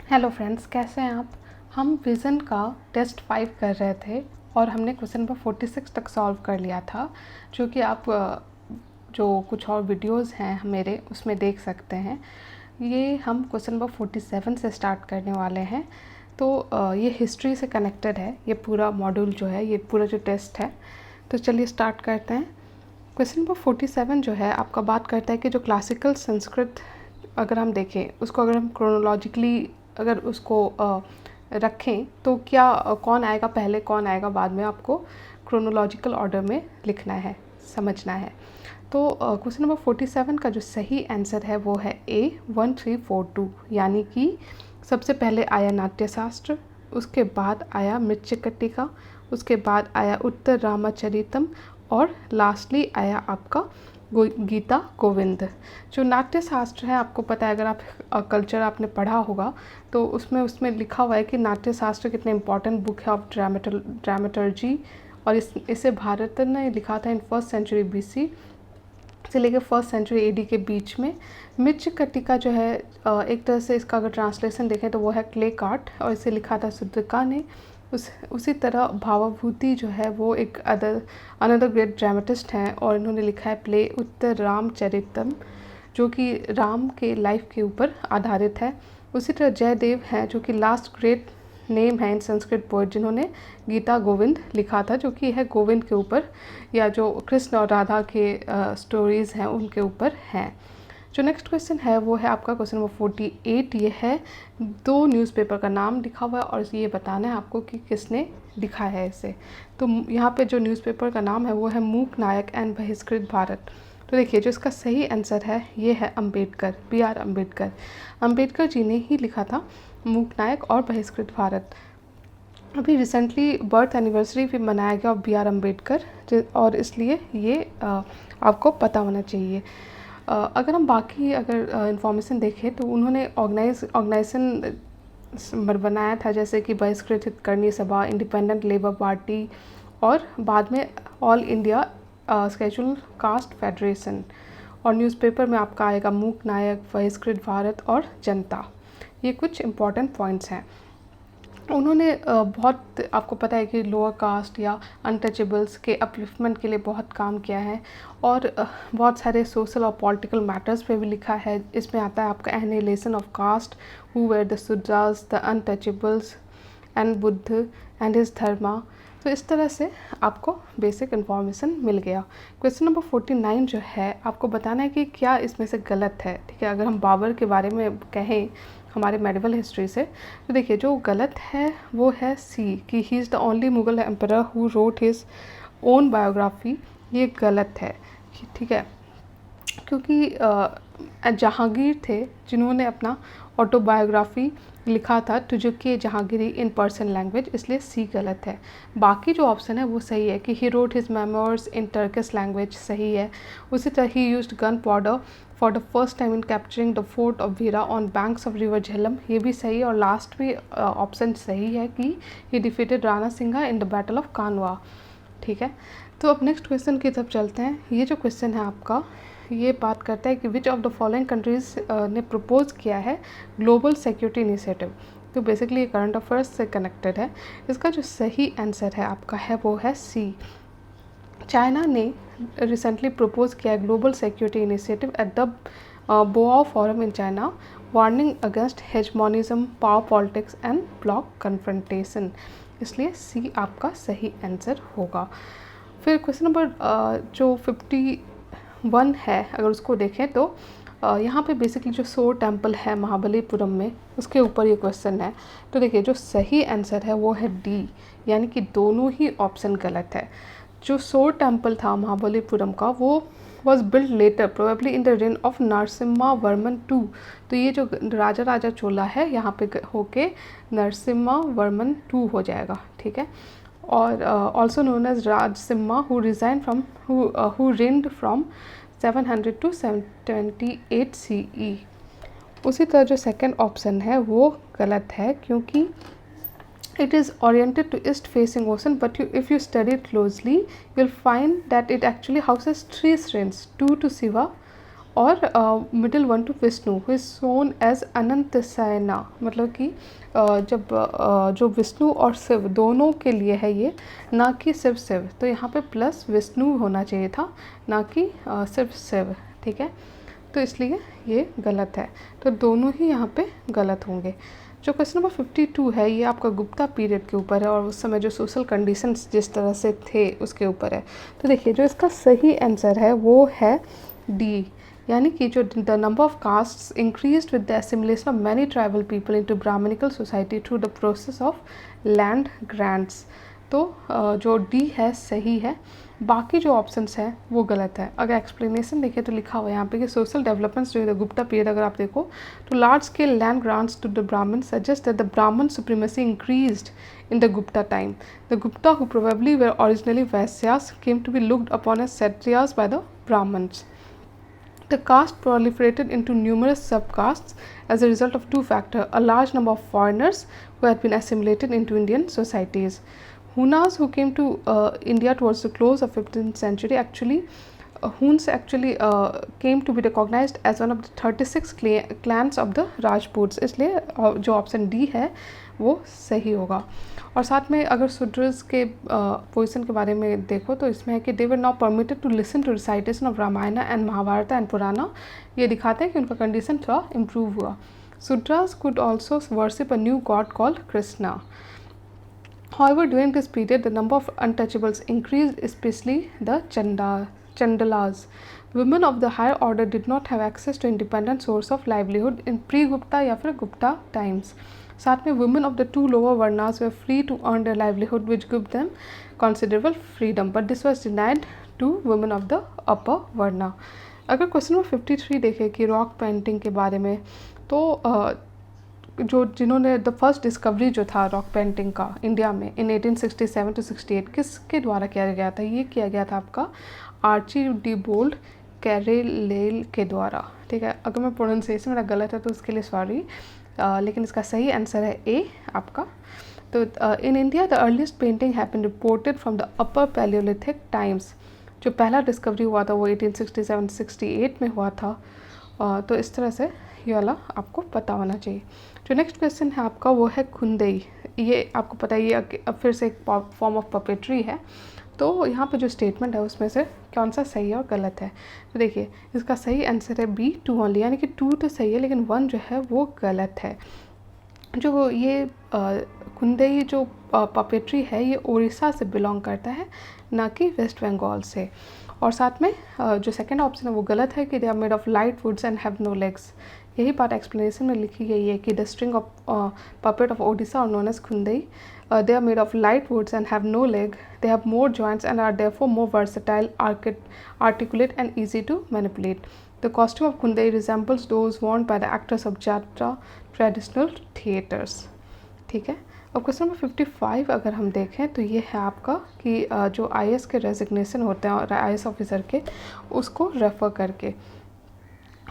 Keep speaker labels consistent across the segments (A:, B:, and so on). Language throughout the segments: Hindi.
A: हेलो फ्रेंड्स, कैसे हैं आप। हम विज़न का टेस्ट 5 कर रहे थे और हमने क्वेश्चन नंबर 46 तक सॉल्व कर लिया था, जो कि आप जो कुछ और वीडियोस हैं मेरे उसमें देख सकते हैं। ये हम क्वेश्चन नंबर 47 से स्टार्ट करने वाले हैं। तो ये हिस्ट्री से कनेक्टेड है, ये पूरा मॉड्यूल जो है, ये पूरा जो टेस्ट है। तो चलिए स्टार्ट करते हैं। क्वेश्चन नंबर 47 जो है आपका बात करता है कि जो क्लासिकल संस्कृत अगर हम देखें उसको, अगर हम क्रोनोलॉजिकली अगर उसको रखें तो क्या कौन आएगा पहले कौन आएगा बाद में, आपको क्रोनोलॉजिकल ऑर्डर में लिखना है, समझना है। तो क्वेश्चन नंबर 47 का जो सही आंसर है वो है ए 1342, यानी कि सबसे पहले आया नाट्यशास्त्र, उसके बाद आया मृच्छकटिका, उसके बाद आया उत्तर रामचरितम और लास्टली आया आपका गीता गोविंद। जो नाट्य शास्त्र है, आपको पता है, अगर आप कल्चर आपने पढ़ा होगा तो उसमें लिखा हुआ है कि नाट्य शास्त्र कितने इंपॉर्टेंट बुक है ऑफ ड्रामेटर्जी। और इसे भारत ने लिखा था इन फर्स्ट सेंचुरी बीसी से लेकर फर्स्ट सेंचुरी एडी के बीच में। मृच्छकटिका जो है एक तरह से इसका अगर ट्रांसलेशन देखें तो वो है क्ले कार्ट, और इसे लिखा था सुद्रका ने। उसी तरह भावाभूति जो है वो एक अनदर ग्रेट ड्रामेटिस्ट हैं, और इन्होंने लिखा है प्ले उत्तर रामचरितम, जो कि राम के लाइफ के ऊपर आधारित है। उसी तरह जयदेव हैं, जो कि लास्ट ग्रेट नेम है इन संस्कृत पोएट, जिन्होंने गीता गोविंद लिखा था, जो कि है गोविंद के ऊपर, या जो कृष्ण और राधा के स्टोरीज़ हैं उनके ऊपर हैं। जो नेक्स्ट क्वेश्चन है वो है आपका क्वेश्चन नंबर 48। ये है दो न्यूज़पेपर का नाम लिखा हुआ है और ये बताना है आपको कि किसने लिखा है इसे। तो यहाँ पे जो न्यूज़पेपर का नाम है वो है मूक नायक एंड बहिष्कृत भारत। तो देखिए, जो इसका सही आंसर है ये है अम्बेडकर, BR अम्बेडकर। अम्बेडकर जी ने ही लिखा था मूक नायक और बहिष्कृत भारत। अभी रिसेंटली बर्थ एनिवर्सरी भी मनाया गया BR अम्बेडकर, और इसलिए ये आपको पता होना चाहिए। अगर हम बाकी इंफॉर्मेशन देखें तो उन्होंने ऑर्गेनाइजेशन बनाया था, जैसे कि बहिष्कृत हितकर्मी सभा, इंडिपेंडेंट लेबर पार्टी, और बाद में all India schedule cast federation. और न्यूज़पेपर में आपका आएगा मूक नायक, बहिष्कृत भारत और जनता। ये कुछ इम्पॉर्टेंट पॉइंट्स हैं। उन्होंने बहुत, आपको पता है कि लोअर कास्ट या अनटचेबल्स के अपलिफ्टमेंट के लिए बहुत काम किया है, और बहुत सारे सोशल और पॉलिटिकल मैटर्स पे भी लिखा है। इसमें आता है आपका annihilation of caste, who were the Shudras, the untouchables and Buddha and his Dharma. तो इस तरह से आपको बेसिक इन्फॉर्मेशन मिल गया। क्वेश्चन नंबर 49 जो है आपको बताना है कि क्या इसमें से गलत है। ठीक है, अगर हम बाबर के बारे में कहें हमारे मेडिवल हिस्ट्री से, तो देखिए जो गलत है वो है सी, कि he is the only Mughal emperor who wrote his own biography. ये गलत है, ठीक है, क्योंकि जहांगीर थे जिन्होंने अपना ऑटोबायोग्राफी लिखा था तुजुकी जहांगीरी इन पर्सन लैंग्वेज, इसलिए सी गलत है। बाकी जो ऑप्शन है वो सही है कि he wrote his memoirs in Turkish language, सही है। उसी तरह he used gunpowder for the first time in capturing the fort of Vira on banks of river Jhelum, ये भी सही है। और लास्ट भी ऑप्शन सही है कि ही defeated Rana Singha in the battle of कानवा। ठीक है, तो अब नेक्स्ट क्वेश्चन की तरफ चलते हैं। ये जो क्वेश्चन है आपका, ये बात करता है कि which of the following countries ने प्रपोज किया है ग्लोबल सिक्योरिटी इनिशिएटिव। तो बेसिकली ये करंट अफेयर्स से कनेक्टेड है। इसका जो सही आंसर है आपका है वो है सी। चाइना ने रिसेंटली प्रपोज किया global security initiative at the Boao forum in China, warning against hegemonism, power politics and bloc confrontation, इसलिए सी आपका सही आंसर होगा। फिर क्वेश्चन नंबर जो 51 है, अगर उसको देखें तो यहाँ पे बेसिकली जो सोर टेम्पल है महाबलीपुरम में, उसके ऊपर ये क्वेश्चन है। तो देखिए जो सही आंसर है वो है डी, यानी कि दोनों ही ऑप्शन गलत है। जो सोर टेम्पल था महाबलीपुरम का, वो was build later probably in the reign of Narasimha Varman two. तो ये जो राजा चोला है यहाँ पे होके नरसिम्हा वर्मन टू हो जाएगा, ठीक है। और also known as Rajasimha who resign from who reigned from 700 to 728 CE। उसी तरह जो सेकंड ऑप्शन है वो गलत है, क्योंकि it is oriented to east facing ocean, but if you study it closely you'll find that it actually houses three shrines, two to Shiva और middle one to Vishnu who is shown as Anant Sena, मतलब कि जब जो विष्णु और शिव दोनों के लिए है ये, ना कि सिर्फ शिव। तो यहाँ पे प्लस विष्णु होना चाहिए था, ना कि सिर्फ शिव। ठीक है, तो इसलिए ये गलत है, तो दोनों ही यहाँ पे गलत होंगे। जो क्वेश्चन नंबर 52 है ये आपका गुप्ता पीरियड के ऊपर है और उस समय जो सोशल कंडीशंस जिस तरह से थे उसके ऊपर है। तो देखिए जो इसका सही आंसर है वो है डी, यानी कि जो the number of castes increased with the assimilation of many tribal people into Brahmanical society through the process of land grants. तो जो डी है सही है, बाकी जो ऑप्शंस हैं वो गलत है। अगर एक्सप्लेनेशन देखें तो लिखा हुआ है यहाँ पे कि social developments during the Gupta period, अगर आप देखो तो large scale land grants to the Brahman suggest that the Brahman supremacy increased in the Gupta time. The Gupta, who probably were originally Vaisyas, came to be looked upon as Kshatriyas by the Brahmins. The caste proliferated into numerous subcastes as a result of two factors: a large number of foreigners who had been assimilated into Indian societies. Hunas, who came to India towards the close of 15th century, Huns actually came to be recognized as one of the 36 clans of the Rajputs. इसलिए जो ऑप्शन डी है वो सही होगा। और साथ में अगर शूद्रस के पोजीशन के बारे में देखो तो इसमें है कि they were not permitted to listen to recitation of Ramayana and Mahabharata and Purana. ये दिखाते हैं कि उनका कंडीशन थोड़ा इम्प्रूव हुआ। Shudras could also worship a new God called Krishna. However, during this period, the number of untouchables increased, especially the Chandalas. Women of the higher order did not have access to independent source of livelihood in pre-Gupta या फिर Gupta times. साथ में women of the two lower varnas were free to earn their livelihood, which gave them considerable freedom, but this was denied to women of the upper varna. अगर क्वेश्चन नंबर 53 देखें कि रॉक पेंटिंग के बारे में, तो जो जिन्होंने द फर्स्ट डिस्कवरी जो था रॉक पेंटिंग का इंडिया में इन 1867 टू 68 किसके द्वारा किया गया था? ये किया गया था आपका आर्चीडिबोल्ड कैरेलेल के द्वारा। ठीक है, अगर मैं प्रोनाउंसिएशन मेरा गलत है तो उसके लिए सॉरी, लेकिन इसका सही आंसर है ए आपका। तो in India the earliest painting have been reported from the upper palaeolithic times. जो पहला डिस्कवरी हुआ था वो 1867-68 में हुआ था। तो इस तरह से ये वाला आपको पता होना चाहिए। जो नेक्स्ट क्वेश्चन है आपका वो है खुंदेई। ये आपको पता है ये अब फिर से एक फॉर्म ऑफ पपेट्री है। तो यहाँ पे जो स्टेटमेंट है उसमें से कौन सा सही है और गलत है? तो देखिए इसका सही आंसर है बी 2 ओनली, यानी कि 2 तो सही है लेकिन 1 जो है वो गलत है। जो ये खुंदेई जो पपेट्री है ये उड़ीसा से बिलोंग करता है, ना कि वेस्ट बंगाल से। और साथ में जो सेकंड ऑप्शन है वो गलत है कि they are made of light woods and have no legs. यही बात एक्सप्लेनेशन में लिखी गई है कि the string of puppet of Odisha और known as Khundei, they are made of light woods and have no leg. They have more joints and are therefore more versatile, articulate and easy to manipulate. The costume of Khundai resembles those worn by the actors of Jatra traditional theatres. ठीक है, अब क्वेश्चन नंबर 55 अगर हम देखें तो ये है आपका कि जो IAS के रेजिग्नेशन होते हैं और IAS ऑफिसर के, उसको रेफ़र करके,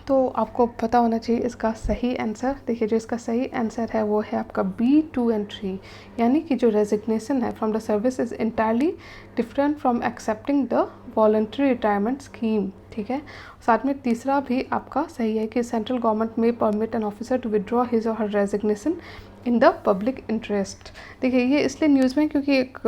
A: तो आपको पता होना चाहिए इसका सही आंसर। देखिए जो इसका सही आंसर है वो है आपका बी 2 एंड 3, यानी कि जो रेजिग्नेशन है from the service is entirely different from accepting the voluntary retirement scheme. ठीक है, साथ में तीसरा भी आपका सही है कि सेंट्रल गवर्नमेंट में permit an officer to withdraw his or her resignation in the public interest. देखिए ये इसलिए न्यूज़ में क्योंकि एक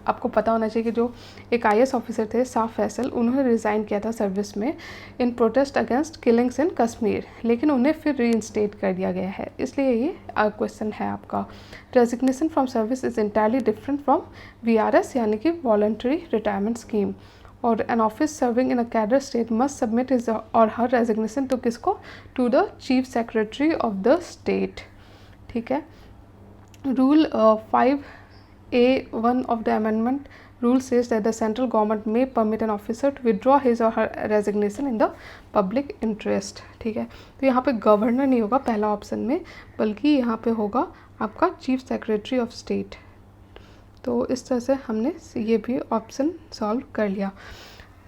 A: आपको पता होना चाहिए कि जो एक IAS ऑफिसर थे साफ फैसल, उन्होंने रिज़ाइन किया था सर्विस में इन प्रोटेस्ट अगेंस्ट किलिंग्स इन कश्मीर, लेकिन उन्हें फिर रीइंस्टेट कर दिया गया है। इसलिए ये क्वेश्चन है आपका resignation from service is entirely different from VRS यानी कि वॉलंटरी रिटायरमेंट स्कीम। और an office serving in a cadre state must submit his or her resignation तो किसको? To the chief secretary of the state. ठीक है, rule 5A(1) of the amendment rule says that the central government may permit an officer to withdraw his or her resignation in the public interest. ठीक है, तो यहाँ पे गवर्नर नहीं होगा पहला ऑप्शन में, बल्कि यहाँ पे होगा आपका चीफ सेक्रेटरी ऑफ स्टेट। तो इस तरह से हमने ये भी ऑप्शन सॉल्व कर लिया।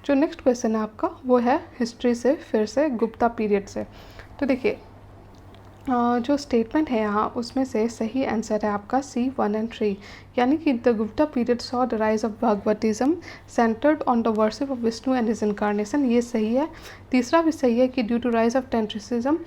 A: जो नेक्स्ट क्वेश्चन है आपका वो है हिस्ट्री से, फिर से गुप्ता पीरियड से। तो देखिए जो स्टेटमेंट है यहाँ उसमें से सही आंसर है आपका सी 1 एंड 3, यानी कि the Gupta period saw the rise of Bhagavatism centred on the worship of Vishnu and his incarnation, ये सही है। तीसरा भी सही है कि due to rise of tantricism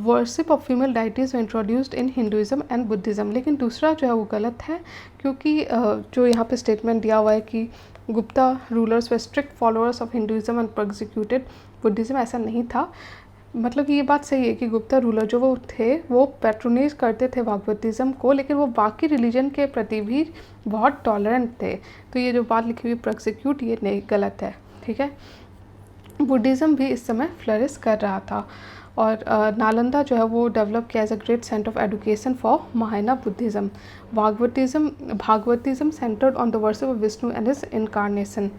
A: worship of female deities introduced in Hinduism and Buddhism, लेकिन दूसरा जो है वो गलत है, क्योंकि जो यहाँ पे स्टेटमेंट दिया हुआ है कि गुप्ता रूलर्स व strict followers of Hinduism and prosecuted Buddhism, ऐसा नहीं था। मतलब कि ये बात सही है कि गुप्ता रूलर जो वो थे वो पैट्रोनेज करते थे भागवतिज्म को, लेकिन वो बाकी रिलीजन के प्रति भी बहुत टॉलरेंट थे। तो ये जो बात लिखी हुई प्रोसिक्यूट, ये नहीं, गलत है। ठीक है, बुद्धिज़्म भी इस समय फ्लरिश कर रहा था, और नालंदा जो है वो डेवलप किया as a great centre of education for Mahayana Buddhism. Bhagavatism centred on the worship of Vishnu and his incarnation.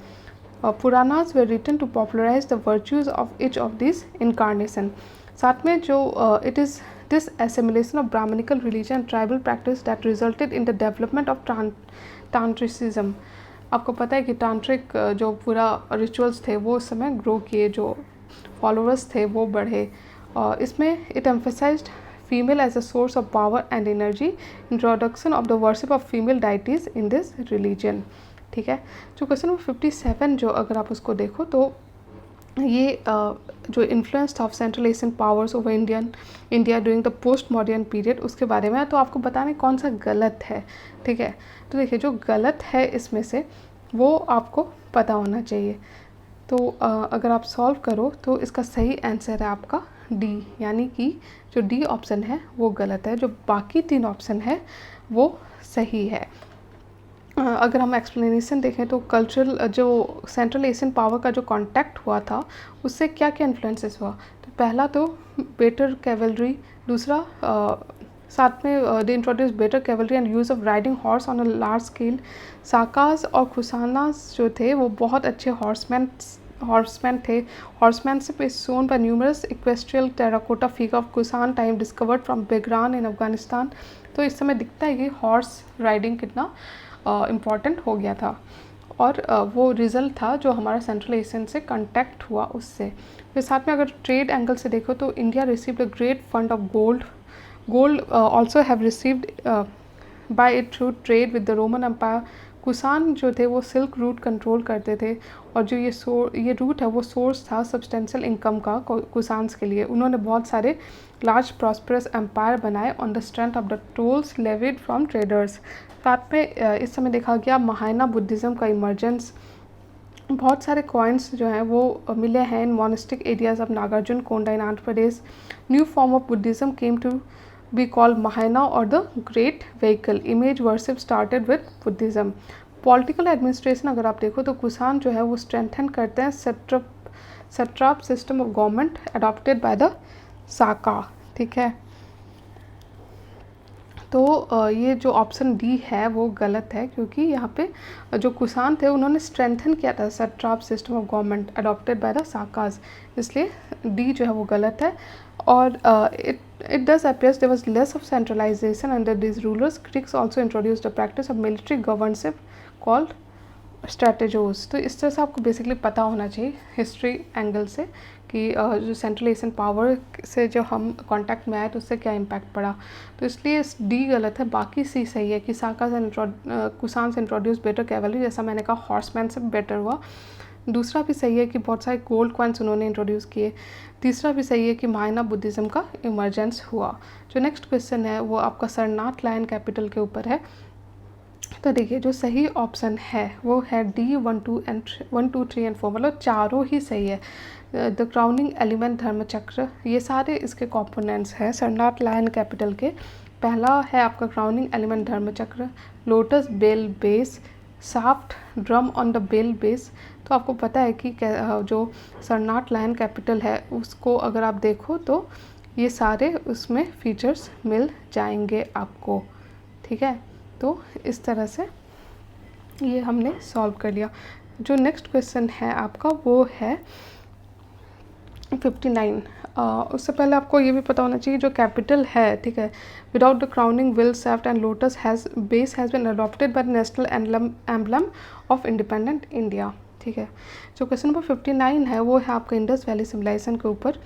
A: Puranas were written to popularize the virtues of each of these incarnation. साथ में जो it is this assimilation of Brahminical religion and tribal practice that resulted in the development of Tantricism. आपको पता है कि तांत्रिक जो पूरा रिचुअल्स थे वो उस समय ग्रो किए, जो फॉलोअर्स थे वो बढ़े। इसमें it emphasized female as a source of power and energy, introduction of the worship of female deities in this religion. ठीक है, जो क्वेश्चन नंबर 57 जो अगर आप उसको देखो तो ये जो influence of central Asian powers over India during the post modern period, उसके बारे में है। तो आपको बताना कौन सा गलत है। ठीक है, तो देखिए जो गलत है इसमें से वो आपको पता होना चाहिए। तो अगर आप सॉल्व करो तो इसका सही आंसर है आपका डी, यानी कि जो डी ऑप्शन है वो गलत है, जो बाकी 3 ऑप्शन है वो सही है। अगर हम एक्सप्लेनेशन देखें तो कल्चरल जो सेंट्रल एशियन पावर का जो कांटेक्ट हुआ था उससे क्या क्या इन्फ्लुएंसेस हुआ। तो पहला तो बेटर कैवलरी, दूसरा साथ में they introduce better cavalry and use of riding horse on a large scale. Sakas और कुसानास जो थे वो बहुत अच्छे हॉर्समैन थे। Horsemanship is shown by numerous equestrian terracotta figure of Kushan time discovered from Begram in Afghanistan. तो इस समय दिखता है कि हॉर्स राइडिंग कितना इम्पॉर्टेंट हो गया था, और वो रिज़ल्ट था जो हमारा सेंट्रल एशियन से कॉन्टैक्ट हुआ उससे। फिर साथ में अगर ट्रेड एंगल से देखो तो India received a great fund of gold also have received by it through trade with the Roman empire. Kushan जो थे वो सिल्क रूट कंट्रोल करते थे, और जो ये रूट है वो सोर्स था सब्सटेंशियल इनकम का कुसान्स के लिए। उन्होंने बहुत सारे लार्ज प्रॉस्परस एम्पायर बनाए on the strength of the tolls levied from traders. साथ में इस समय देखा गया महायाना बुद्धिज़्म का इमर्जेंस। बहुत सारे कॉइन्स जो हैं वो मिले हैं in monastic areas of Nagarjunakonda in Andhra Pradesh. New form of Buddhism came to be called Mahayana और the great vehicle. Image worship started with Buddhism. Political administration अगर आप देखो तो कुसान जो है वो स्ट्रेंथन करते हैं satrap system of government adopted by the Saka. ठीक है, तो ये जो ऑप्शन डी है वो गलत है, क्योंकि यहाँ पे जो कुसान थे उन्होंने स्ट्रेंथन किया था satrap system of government adopted by the Sakas, इसलिए डी जो है वो गलत है। और it does appears there was less of centralization under these rulers. Greeks also introduced a practice of military governance called स्ट्रैटेजोज। तो इस तरह से आपको बेसिकली पता होना चाहिए हिस्ट्री एंगल से कि जो सेंट्रल एशियन पावर से जो हम कांटेक्ट में आए तो उससे क्या इम्पैक्ट पड़ा। तो इसलिए डी गलत है, बाकी सी सही है कि साकाज कुसान से इंट्रोड्यूस बेटर कैवलरी, जैसा मैंने कहा हॉर्समैन से बेटर हुआ। दूसरा भी सही है कि बहुत सारे गोल्ड कॉइन्स उन्होंने इंट्रोड्यूस किए। तीसरा भी सही है कि महायाना बुद्धिज़्म का इमर्जेंस हुआ। जो नेक्स्ट क्वेश्चन है वो आपका सरनाथ लायन कैपिटल के ऊपर है। तो देखिए जो सही ऑप्शन है वो है डी 1, 2, 3 एंड 4, मतलब चारों ही सही है। द क्राउनिंग एलिमेंट धर्मचक्र, ये सारे इसके कंपोनेंट्स हैं सरनाथ लायन कैपिटल के। पहला है आपका crowning element Dharmachakra, lotus bell base, shaft drum on the bell base. तो आपको पता है कि जो सरनाथ लायन कैपिटल है उसको अगर आप देखो तो ये सारे उसमें फीचर्स मिल जाएंगे आपको। ठीक है, तो इस तरह से ये हमने सॉल्व कर लिया। जो नेक्स्ट क्वेश्चन है आपका वो है 59। उससे पहले आपको ये भी पता होना चाहिए जो कैपिटल है, ठीक है, without the crowning wheel shaft and lotus base has been adopted by national emblem of independent India. ठीक है, जो क्वेश्चन नंबर 59 है वो है आपका इंडस वैली सिविलाइजेशन के ऊपर।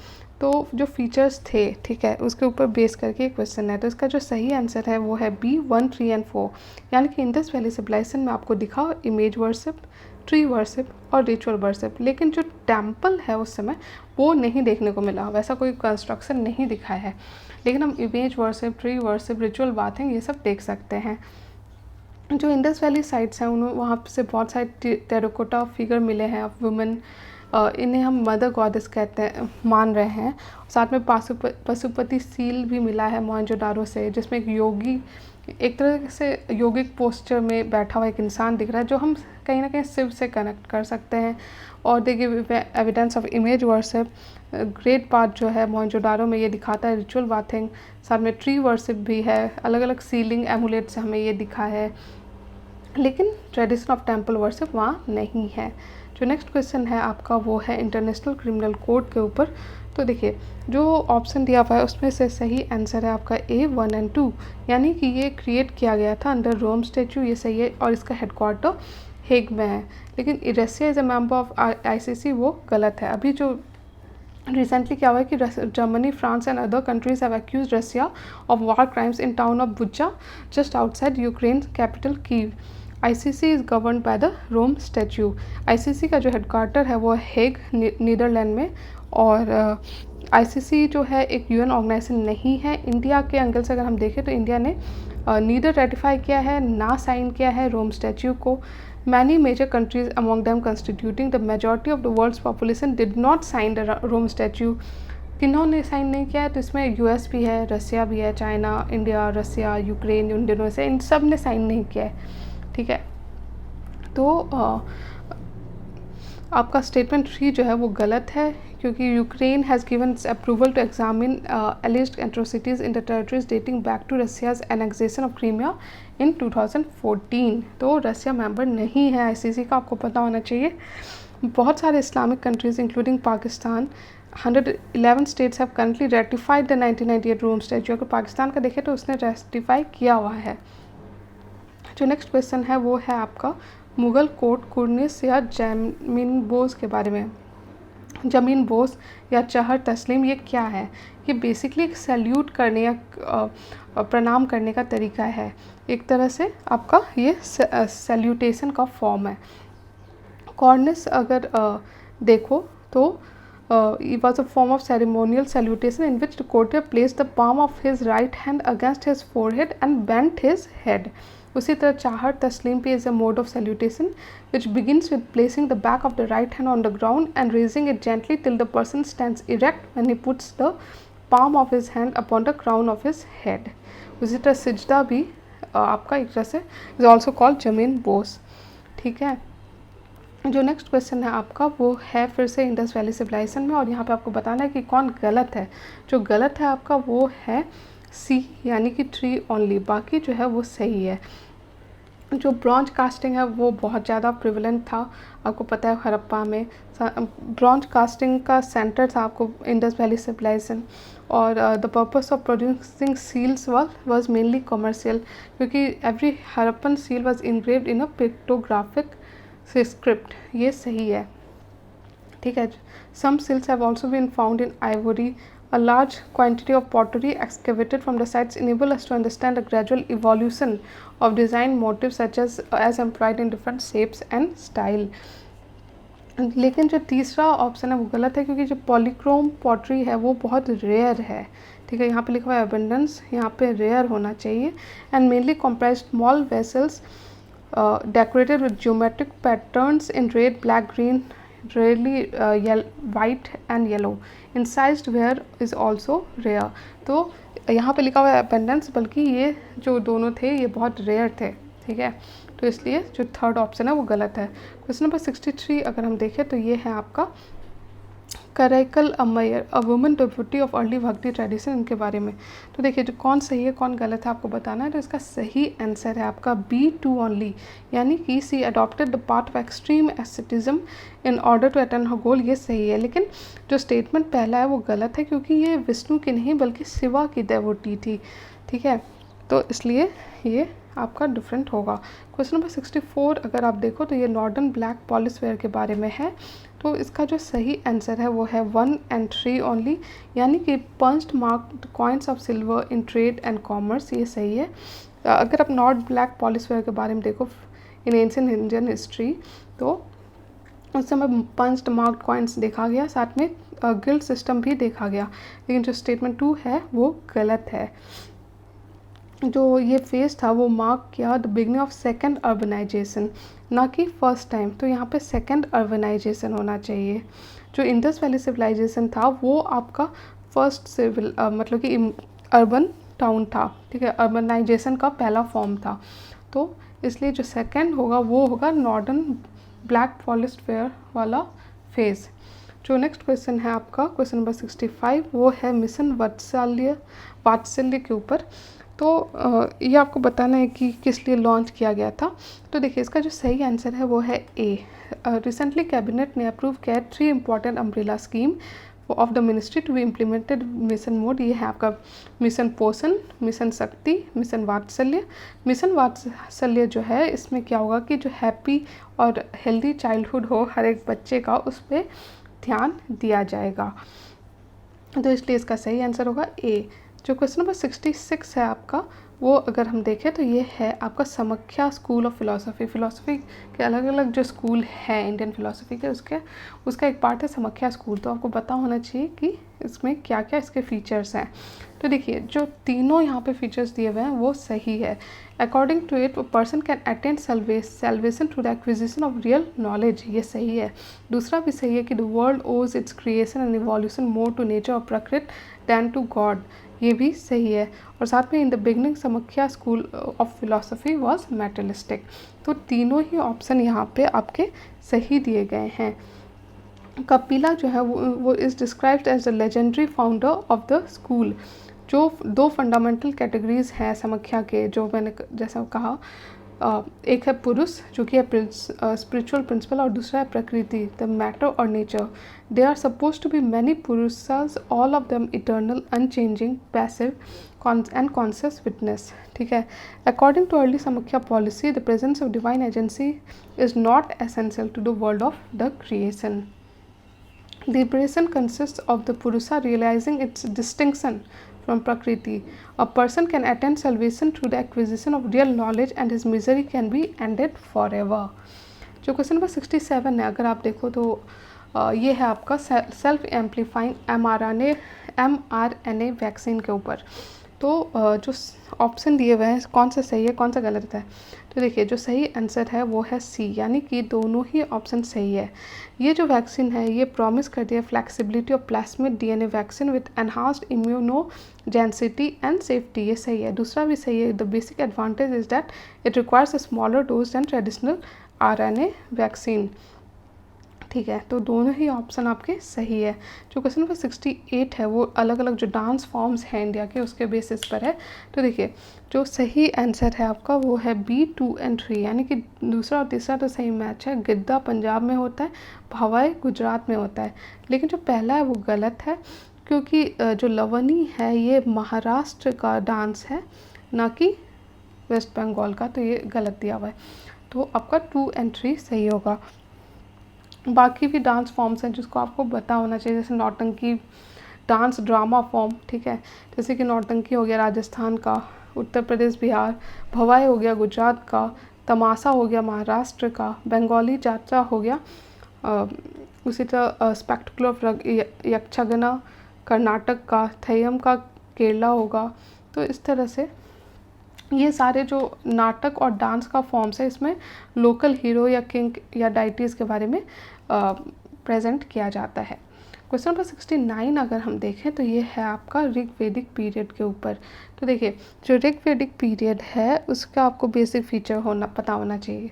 A: तो जो फीचर्स थे, ठीक है, उसके ऊपर बेस करके क्वेश्चन है। तो इसका जो सही आंसर है वो है बी 1, 3 एंड 4, यानी कि इंडस वैली सिविलाइजेशन में आपको दिखा इमेज वर्शिप, ट्री वर्शिप और रिचुअल वर्शिप, लेकिन जो टेम्पल है उस समय वो नहीं देखने को मिला, वैसा कोई कंस्ट्रक्शन नहीं दिखा है। लेकिन हम image worship, tree worship, ritual bathing ये सब देख सकते हैं। जो इंडस वैली साइट्स हैं उन्होंने वहाँ से बहुत सारे टेराकोटा फिगर मिले हैं ऑफ वुमेन, इन्हें हम मदर गॉडेस कहते हैं, मान रहे हैं। साथ में पशुपति सील भी मिला है मोहनजोदारो से, जिसमें एक योगी एक तरह से योगिक पोस्चर में बैठा हुआ एक इंसान दिख रहा है, जो हम कहीं ना कहीं शिव से कनेक्ट कर सकते हैं। और देखिए evidence of image worship, great part जो है मोहनजोदारो में ये दिखाता है रिचुअल बाथिंग। साथ में ट्री वर्शिप भी है, अलग अलग सीलिंग एमुलेट से हमें ये दिखा है, लेकिन ट्रेडिशन ऑफ टेम्पल वर्शिप वहाँ नहीं है। जो नेक्स्ट क्वेश्चन है आपका वो है इंटरनेशनल क्रिमिनल कोड के ऊपर। तो देखिए जो ऑप्शन दिया हुआ है उसमें से सही आंसर है आपका ए 1 एंड 2, यानी कि ये क्रिएट किया गया था अंडर रोम स्टैच्यू, ये सही है, और इसका हेडक्वार्टर हेग में है। लेकिन Russia is a member of ICC, वो गलत है। अभी जो रिसेंटली क्या हुआ है कि Germany, France and other countries have accuse Russia of war crimes in town of Bucha just outside Ukraine capital Kyiv. ICC is govern by the Rome statute. ICC का जो हेडक्वार्टर है वो हेग नीदरलैंड में, और ICC जो है एक UN ऑर्गेनाइजेशन नहीं है। इंडिया के एंगल से अगर हम देखें तो इंडिया ने नीदर रेटिफाई किया है ना साइन किया है रोम स्टैच्यू को। Many major countries among them constituting the majority of the world's population did not sign the Rome statute. किन्होंने साइन नहीं किया है? तो इसमें US भी है, रसिया भी है, चाइना, इंडिया, रसिया, यूक्रेन, इंडोनेशिया, इन सब ने साइन नहीं किया है, ठीक है। तो आपका स्टेटमेंट 3 जो है वो गलत है, क्योंकि Ukraine has given approval to examine alleged atrocities in the territories dating back to Russia's annexation of Crimea in 2014। तो रसिया मेंबर नहीं है ICC का, आपको पता होना चाहिए। बहुत सारे Islamic countries including Pakistan, 111 states have currently ratified the 1998 Rome statute. अगर पाकिस्तान का देखें तो उसने रेटिफाई किया हुआ है। जो नेक्स्ट क्वेश्चन है वो है आपका मुग़ल कोर्ट कुर्निस या जमीन बोस के बारे में। जमीन बोस या चहर तस्लीम ये क्या है? ये बेसिकली एक सैल्यूट करने या प्रणाम करने का तरीका है, एक तरह से आपका ये सैल्यूटेशन का फॉर्म है। कॉर्निस अगर देखो तो it was a form of ceremonial salutation in which the courtier placed the palm of his right hand against his forehead and bent his head. उसी तरह चाहर तस्लीम पे is a mode of salutation which begins with placing the back of the right hand on the ground and raising it gently till the person stands erect when he puts the palm of his hand upon the crown of his head. उसी तरह सिजदा भी आपका एक तरह से is also called जमीन बोस, ठीक है। जो नेक्स्ट क्वेश्चन है आपका वो है फिर से इंडस वैली सिविलाइजेशन में, और यहाँ पे आपको बताना है कि कौन गलत है। जो गलत है आपका वो है C, यानी कि ट्री ओनली, बाकी जो है वो सही है। जो ब्रॉन्ज कास्टिंग है वो बहुत ज़्यादा प्रिवलेंट था, आपको पता है हड़प्पा में ब्रॉन्ज कास्टिंग का सेंटर था आपको इंडस वैली सिविलाइजेशन, और the purpose of producing seals was mainly commercial, क्योंकि every Harappan seal was engraved in a pictographic script, ये सही है, ठीक है। Some seals have also been found in ivory. A large quantity of pottery excavated from the sites enable us to understand the gradual evolution of design motifs such as employed in different shapes and style. लेकिन जो तीसरा ऑप्शन है वो गलत है, क्योंकि जो पॉलीक्रोम पॉटरी है वो बहुत रेयर है, ठीक है। यहाँ पे लिखा हुआ है अबंडेंस, यहाँ पे रेयर होना चाहिए। And mainly comprised small vessels decorated with geometric patterns in red, black, green, rarely white and yellow. Incised ware is also rare. तो यहाँ पे लिखा हुआ है abundance, बल्कि ये जो दोनों थे ये बहुत रेयर थे, ठीक है। तो इसलिए जो थर्ड ऑप्शन है वो गलत है। क्वेश्चन नंबर 63 अगर हम देखें तो ये है आपका Karaikal Ammaiyar, a woman devotee of early bhakti tradition, इनके बारे में। तो देखिए जो कौन सही है कौन गलत है आपको बताना है। तो इसका सही आंसर है आपका B2 ओनली, यानी कि she adopted the path of extreme asceticism in order to attain her goal, ये सही है। लेकिन जो स्टेटमेंट पहला है वो गलत है, क्योंकि ये विष्णु की नहीं बल्कि शिवा की डिवोटी थी, ठीक है। तो इसलिए ये आपका डिफरेंट होगा। क्वेश्चन नंबर 64 अगर आप देखो तो ये नॉर्दर्न ब्लैक पॉलिसवेयर के बारे में है। तो इसका जो सही आंसर है वो है 1 and 3 ओनली, यानी कि punched marked coins of silver in trade and commerce, ये सही है। अगर आप नॉर्थ ब्लैक पॉलिसवेयर के बारे में देखो इन एंशिएंट इंडियन हिस्ट्री, तो उस समय पंच्ड मार्क्ड कॉइन्स देखा गया, साथ में गिल्ड सिस्टम भी देखा गया। लेकिन जो स्टेटमेंट 2 है वो गलत है। जो ये फेज था वो मार्क किया the beginning of second urbanisation, ना कि फर्स्ट टाइम। तो यहाँ पे सेकंड अर्बनाइजेशन होना चाहिए। जो इंडस वैली सिविलाइजेशन था वो आपका फर्स्ट सिविल मतलब कि अर्बन टाउन था, ठीक है, अर्बनाइजेशन का पहला फॉर्म था। तो इसलिए जो सेकंड होगा वो होगा नॉर्दर्न ब्लैक पॉलिसवेयर वाला फेज़। जो नेक्स्ट क्वेश्चन है आपका क्वेश्चन नंबर 65 वो है मिशन वात्सल्य के ऊपर। तो ये आपको बताना है कि किस लिए लॉन्च किया गया था। तो देखिए इसका जो सही आंसर है वो है ए। रिसेंटली कैबिनेट ने अप्रूव किया 3 important umbrella scheme of the ministry to be implemented mission mode. ये है आपका मिशन पोषण, मिशन शक्ति, मिशन वात्सल्य। मिशन वात्सल्य जो है इसमें क्या होगा कि जो हैप्पी और हेल्दी चाइल्डहुड हो हर एक बच्चे का, उस पर ध्यान दिया जाएगा। तो इसलिए इसका सही आंसर होगा ए। जो क्वेश्चन नंबर 66 है आपका, वो अगर हम देखें तो ये है आपका समख्या स्कूल ऑफ फिलोसफी। फिलोसफी के अलग अलग जो स्कूल हैं इंडियन फिलोसफी के, उसका एक पार्ट है समख्या स्कूल। तो आपको पता होना चाहिए कि इसमें क्या क्या इसके फीचर्स हैं। तो देखिए जो तीनों यहाँ पे फीचर्स दिए हुए हैं वो सही है। According to it person can attend salvation through the acquisition of real knowledge, ये सही है। दूसरा भी सही है कि the world owes its creation and evolution more to nature or Prakriti then to God, ये भी सही है। और साथ में in the beginning Samkhya school of philosophy was materialistic. तो तीनों ही ऑप्शन यहाँ पे आपके सही दिए गए हैं। कपिला जो है वो is described as the legendary founder of the school. जो 2 फंडामेंटल कैटेगरीज हैं समख्या के, जो मैंने जैसा कहा, एक है पुरुष जो कि है स्पिरिचुअल प्रिंसिपल, और दूसरा है प्रकृति, द मैटर और nature. They are suppose to be many Purushas, all of them eternal, unchanging, passive and conscious witness, ठीक है। According to early Samkhya policy the presence of divine agency is not essential to the world of the creation. Liberation consists of the Purusha realizing its distinction from Prakriti. A person can attain salvation through the acquisition of real knowledge and his misery can be ended forever. जो क्वेश्चन नंबर 67 है अगर आप देखो तो ये है आपका सेल्फ एम्पलीफाइंग mRNA वैक्सीन के ऊपर। तो जो ऑप्शन दिए हुए हैं कौन सा सही है कौन सा गलत है। तो देखिए जो सही आंसर है वो है सी, यानी कि दोनों ही ऑप्शन सही है। ये जो वैक्सीन है ये प्रॉमिस करती है flexibility of plasmid DNA vaccine with enhanced immunogenicity and safety, ये सही है। दूसरा भी सही है, the basic advantage is that it requires a smaller dose than traditional RNA vaccine, ठीक है। तो दोनों ही ऑप्शन आपके सही है। जो क्वेश्चन नंबर 68 है वो अलग अलग जो डांस फॉर्म्स हैं इंडिया के उसके बेसिस पर है। तो देखिए जो सही आंसर है आपका वो है B, 2 and 3, यानी कि दूसरा और तीसरा तो सही मैच है। गिद्दा पंजाब में होता है, भवाई गुजरात में होता है, लेकिन जो पहला है वो गलत है, क्योंकि जो लवनी है ये महाराष्ट्र का डांस है, ना कि वेस्ट बंगाल का। तो ये गलत दिया हुआ है। तो आपका 2 and 3 सही होगा। बाकी भी डांस फॉर्म्स हैं जिसको आपको पता होना चाहिए, जैसे नौटंकी डांस ड्रामा फॉर्म, ठीक है। जैसे कि नौटंकी हो गया राजस्थान का, उत्तर प्रदेश बिहार, भवाई हो गया गुजरात का, तमाशा हो गया महाराष्ट्र का, बंगाली जात्रा हो गया, उसी तरह स्पेक्टिकल ऑफ यक्षगना कर्नाटक का, थयम का केरला होगा। तो इस तरह से ये सारे जो नाटक और डांस का फॉर्म्स है इसमें लोकल हीरो या किंग या डाइटीज़ के बारे में प्रेजेंट किया जाता है। क्वेश्चन नंबर 69 अगर हम देखें तो ये है आपका ऋग्वेदिक पीरियड के ऊपर। तो देखिए जो ऋग्वेदिक पीरियड है उसका आपको बेसिक फीचर पता होना चाहिए।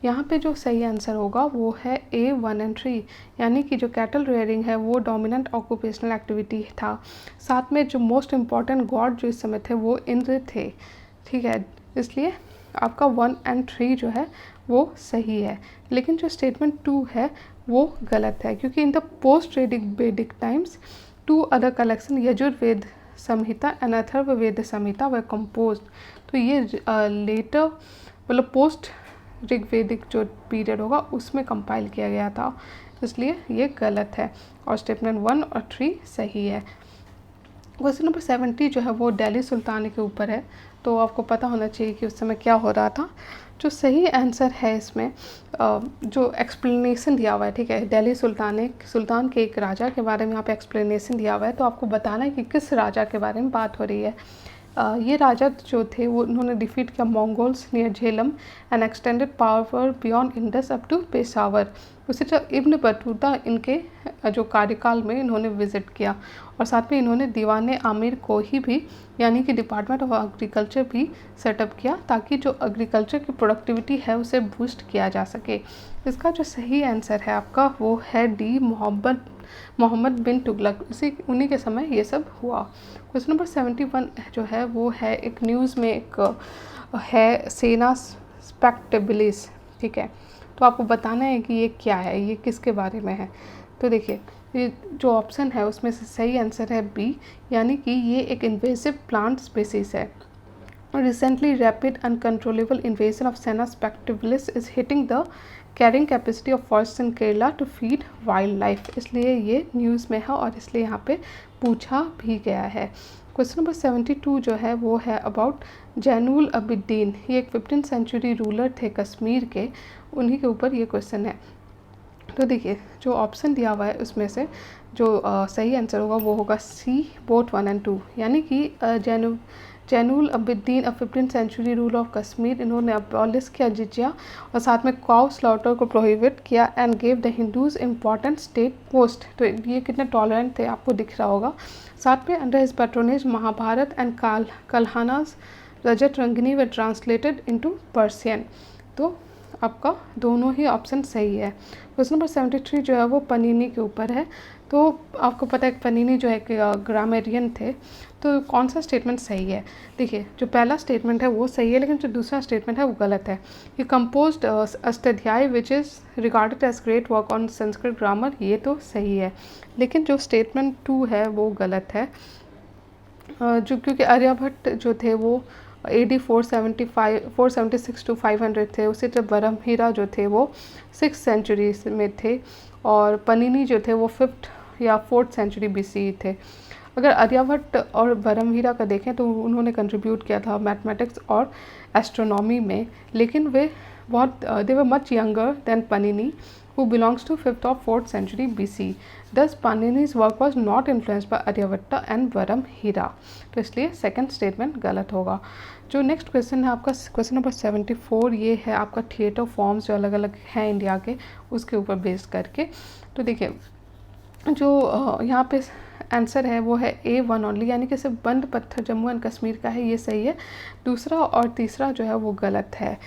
A: यहाँ पे जो सही आंसर होगा वो है A, 1 and 3, यानी कि जो कैटल रेयरिंग है वो डोमिनेंट ऑक्यूपेशनल एक्टिविटी था। साथ में जो मोस्ट इम्पॉर्टेंट गॉड जो इस समय थे वो इंद्र थे, ठीक है। इसलिए आपका 1 and 3 जो है वो सही है। लेकिन जो स्टेटमेंट 2 है वो गलत है, क्योंकि in the post Vedic times 2 other collection Yajurveda Samhita and Atharvaveda Samhita were composed. तो ये लेटर मतलब पोस्ट ऋग्वेदिक जो पीरियड होगा उसमें कंपाइल किया गया था, इसलिए ये गलत है और स्टेटमेंट 1 और 3 सही है। क्वेश्चन नंबर 70 जो है वो दिल्ली सुल्तानी के ऊपर है, तो आपको पता होना चाहिए कि उस समय क्या हो रहा था। जो सही आंसर है इसमें जो एक्सप्लेनेशन दिया हुआ है, ठीक है, दिल्ली सुल्तान के एक राजा के बारे में यहाँ पे एक्सप्लेनेशन दिया हुआ है, तो आपको बताना है कि किस राजा के बारे में बात हो रही है। ये राजा जो थे वो उन्होंने डिफीट किया Mongols near Jhelum and extended power beyond Indus up to Peshawar. उसी तरह इब्न बतूता इनके जो कार्यकाल में इन्होंने विजिट किया और साथ में इन्होंने दीवाने आमिर को ही भी यानी कि डिपार्टमेंट ऑफ एग्रीकल्चर भी सेटअप किया ताकि जो एग्रीकल्चर की प्रोडक्टिविटी है उसे बूस्ट किया जा सके। इसका जो सही आंसर है आपका वो है डी, मोहम्मद बिन तुगलक, उन्हीं के समय ये सब हुआ। क्वेश्चन नंबर 71 जो है वो है एक न्यूज़ में एक है सेना स्पेक्टेबिलिस, ठीक है, तो आपको बताना है कि ये क्या है, ये किसके बारे में है। तो देखिए ये जो ऑप्शन है उसमें से सही आंसर है बी, यानी कि ये एक इन्वेसिव प्लांट स्पीसीज है। Recently, rapid uncontrollable invasion of Senna spectabilis is hitting the carrying capacity of forests in Kerala to feed wildlife। इसलिए ये न्यूज़ में है और इसलिए यहाँ पे पूछा भी गया है। क्वेश्चन नंबर 72 जो है वो है अबाउट जैनुल अबिद्दीन। ये एक 15th सेंचुरी रूलर थे कश्मीर के, उन्हीं के ऊपर ये क्वेश्चन है। तो देखिए जो ऑप्शन दिया हुआ है उसमें से जो सही आंसर होगा वो होगा सी, बोथ 1 and 2, यानी कि Zainul Abidin 15th century rule of Kashmir, इन्होंने अबॉलिश किया जिजिया और साथ में काउ स्लॉटर को प्रोहिबिट किया and gave the Hindus important state post. तो ये कितने टॉलरेंट थे आपको दिख रहा होगा। साथ में under his patronage Mahabharata and Kalhana's Rajatarangini were translated into Persian. तो आपका दोनों ही ऑप्शन सही है। क्वेश्चन नंबर 73 जो है वो पनीनी के ऊपर है। तो आपको पता है पनीनी जो है कि ग्रामेरियन थे, तो कौन सा स्टेटमेंट सही है। देखिए जो पहला स्टेटमेंट है वो सही है, लेकिन जो दूसरा स्टेटमेंट है वो गलत है। ये composed Ashtadhyayi which is regarded as great work on Sanskrit grammar, ये तो सही है, लेकिन जो स्टेटमेंट 2 है वो गलत है। जो क्योंकि आर्यभट्ट जो थे वो AD 476 to 500 थे, उसी तरह बरहमहीरा जो थे वो 6th सेंचुरी में थे और पनीनी जो थे वो 5th या 4th सेंचुरी BC थे। अगर आर्यभट्ट और बरहमहीरा का देखें तो उन्होंने कंट्रीब्यूट किया था मैथमेटिक्स और एस्ट्रोनॉमी में, लेकिन वे they were much younger than Panini, who belongs to 5th or 4th century BC. Thus, Panini's work was not influenced by Aryabhatta and Baramhira. तो इसलिए सेकंड स्टेटमेंट गलत होगा। जो नेक्स्ट क्वेश्चन है आपका क्वेश्चन नंबर 74, ये है आपका थिएटर फॉर्म्स जो अलग अलग हैं इंडिया के, उसके ऊपर बेस्ड करके। तो देखिए जो यहाँ पे आंसर है वो है A1 ओनली, यानी कि सिर्फ बंद पत्थर जम्मू एंड कश्मीर का है, ये सही है। दूसरा और तीसरा जो है वो गलत है।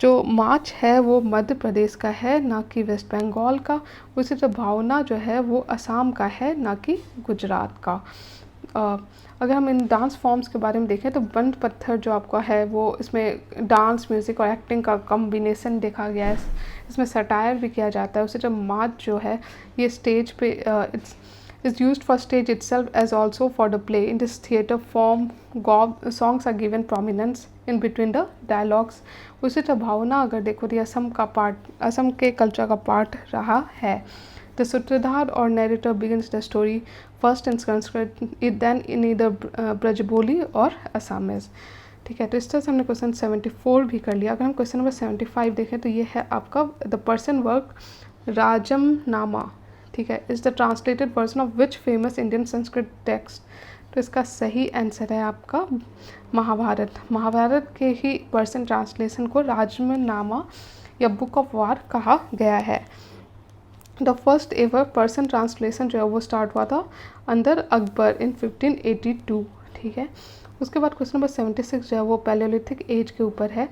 A: जो मार्च है वो मध्य प्रदेश का है, ना कि वेस्ट बंगाल का। उसी तरह भावना जो है वो असम का है, ना कि गुजरात का। अगर हम इन डांस फॉर्म्स के बारे में देखें तो बंद पत्थर जो आपका है वो इसमें डांस, म्यूज़िक और एक्टिंग का कॉम्बिनेशन देखा गया है, इसमें सटायर भी किया जाता है। उसी तरह मार्च जो है ये स्टेज पे is used for stage itself as also for the play. In this theatre form, songs are given prominence in between the dialogues. उसी तरह भावना अगर देखो तो असम का पार्ट, असम के कल्चर का पार्ट रहा है। The सूत्रधार और narrator begins the story first in Sanskrit, then in either Brajabuli और असमीज। ठीक है, तो इस तरह से हमने क्वेश्चन 74 भी कर लिया। अगर हम क्वेश्चन नंबर 75 देखें तो ये है आपका द पर्सन वर्क राजमनामा, ठीक है, is the translated version of which famous Indian Sanskrit text. तो इसका सही आंसर है आपका महाभारत। महाभारत के ही पर्सन ट्रांसलेशन को राजमनामा या बुक ऑफ वार कहा गया है। The first ever person translation जो है वो स्टार्ट हुआ था अंदर अकबर इन 1582, ठीक है। उसके बाद क्वेश्चन नंबर 76 जो है वो पैलियोलिथिक एज के ऊपर है।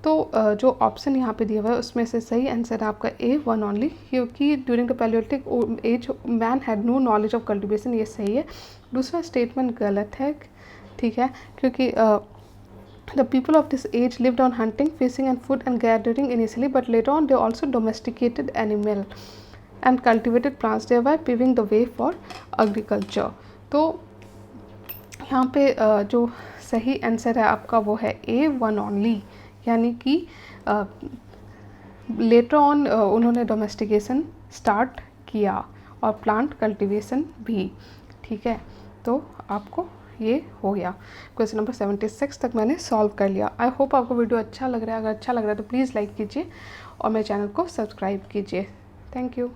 A: तो जो ऑप्शन यहाँ पे दिया हुआ है उसमें से सही आंसर है आपका A1 ओनली, क्योंकि during the palaeolithic age man had no knowledge of cultivation, ये सही है। दूसरा स्टेटमेंट गलत है, ठीक है, क्योंकि the people of this age lived on hunting, fishing and food and gathering initially, but later on they also domesticated animal and cultivated plants, thereby paving the way for agriculture. तो यहाँ पे जो सही आंसर है आपका वो है A1 ओनली, यानी कि लेटर ऑन उन्होंने डोमेस्टिकेशन स्टार्ट किया और प्लांट कल्टीवेशन भी। ठीक है, तो आपको ये हो गया। क्वेश्चन नंबर 76 तक मैंने सॉल्व कर लिया। आई होप आपको वीडियो अच्छा लग रहा है। अगर अच्छा लग रहा है तो प्लीज़ लाइक कीजिए और मेरे चैनल को सब्सक्राइब कीजिए। Thank you.